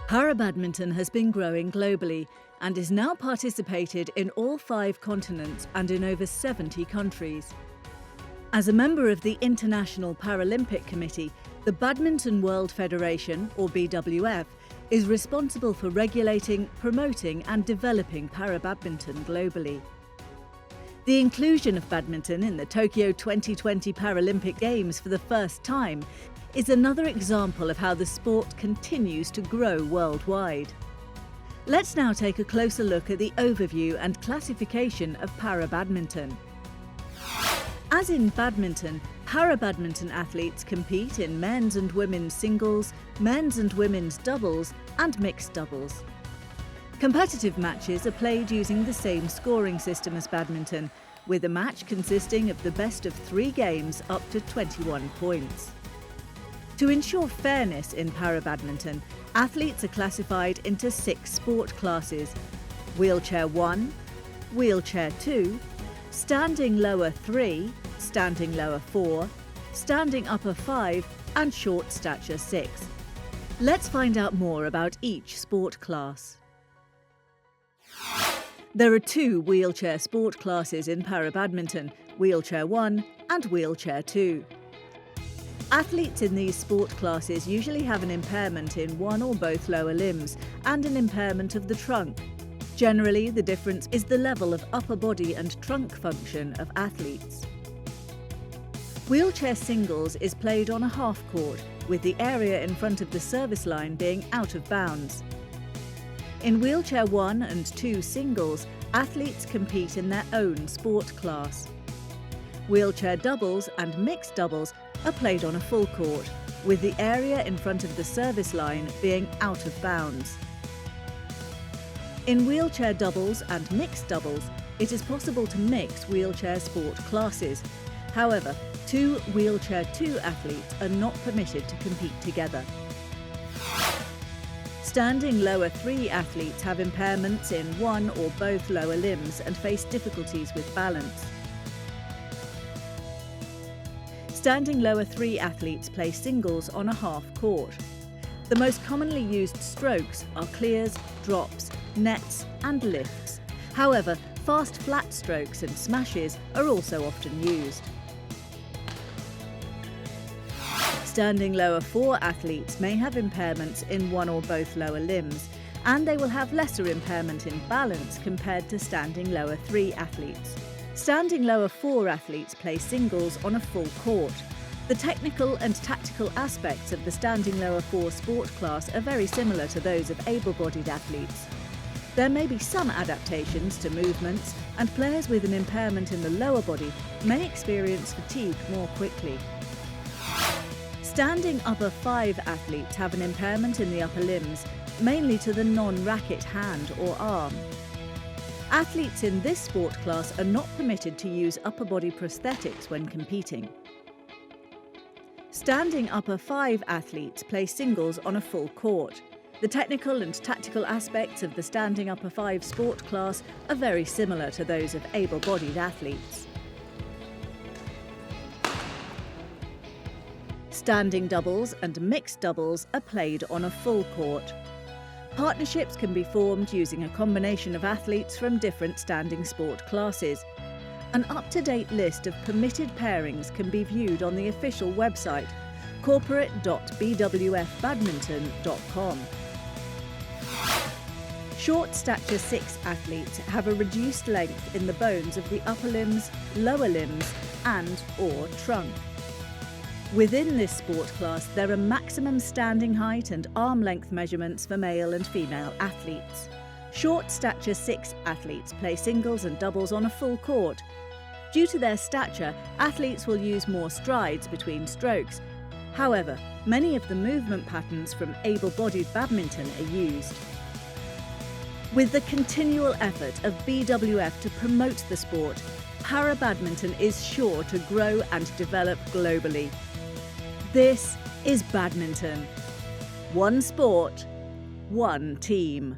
Para-badminton has been growing globally and is now participated in all 5 continents and in over 70 countries. As a member of the International Paralympic Committee, the Badminton World Federation, or BWF, is responsible for regulating, promoting and developing para-badminton globally. The inclusion of badminton in the Tokyo 2020 Paralympic Games for the first time is another example of how the sport continues to grow worldwide. Let's now take a closer look at the overview and classification of para-badminton. As in badminton, para-badminton athletes compete in men's and women's singles, men's and women's doubles, and mixed doubles. Competitive matches are played using the same scoring system as badminton, with a match consisting of the best of 3 games up to 21 points. To ensure fairness in para-badminton, athletes are classified into 6 sport classes: wheelchair 1, wheelchair 2, standing lower 3, standing lower 4, standing upper 5 and short stature 6. Let's find out more about each sport class. There are 2 wheelchair sport classes in para-badminton, wheelchair 1 and wheelchair 2. Athletes in these sport classes usually have an impairment in one or both lower limbs and an impairment of the trunk. Generally, the difference is the level of upper body and trunk function of athletes. Wheelchair singles is played on a half court, with the area in front of the service line being out of bounds. In wheelchair 1 and 2 singles, athletes compete in their own sport class. Wheelchair doubles and mixed doubles are played on a full court, with the area in front of the service line being out of bounds. In wheelchair doubles and mixed doubles, it is possible to mix wheelchair sport classes. However, 2 wheelchair 2 athletes are not permitted to compete together. Standing lower 3 athletes have impairments in one or both lower limbs and face difficulties with balance. Standing lower 3 athletes play singles on a half court. The most commonly used strokes are clears, drops, nets and lifts. However, fast flat strokes and smashes are also often used. Standing lower 4 athletes may have impairments in one or both lower limbs, and they will have lesser impairment in balance compared to standing lower 3 athletes. Standing lower 4 athletes play singles on a full court. The technical and tactical aspects of the standing lower 4 sport class are very similar to those of able-bodied athletes. There may be some adaptations to movements, and players with an impairment in the lower body may experience fatigue more quickly. Standing upper 5 athletes have an impairment in the upper limbs, mainly to the non-racket hand or arm. Athletes in this sport class are not permitted to use upper body prosthetics when competing. Standing upper 5 athletes play singles on a full court. The technical and tactical aspects of the standing upper 5 sport class are very similar to those of able-bodied athletes. Standing doubles and mixed doubles are played on a full court. Partnerships can be formed using a combination of athletes from different standing sport classes. An up-to-date list of permitted pairings can be viewed on the official website, corporate.bwfbadminton.com. Short stature 6 athletes have a reduced length in the bones of the upper limbs, lower limbs and/or trunk. Within this sport class, there are maximum standing height and arm length measurements for male and female athletes. Short stature 6 athletes play singles and doubles on a full court. Due to their stature, athletes will use more strides between strokes. However, many of the movement patterns from able-bodied badminton are used. With the continual effort of BWF to promote the sport, para-badminton is sure to grow and develop globally. This is badminton. One sport, one team.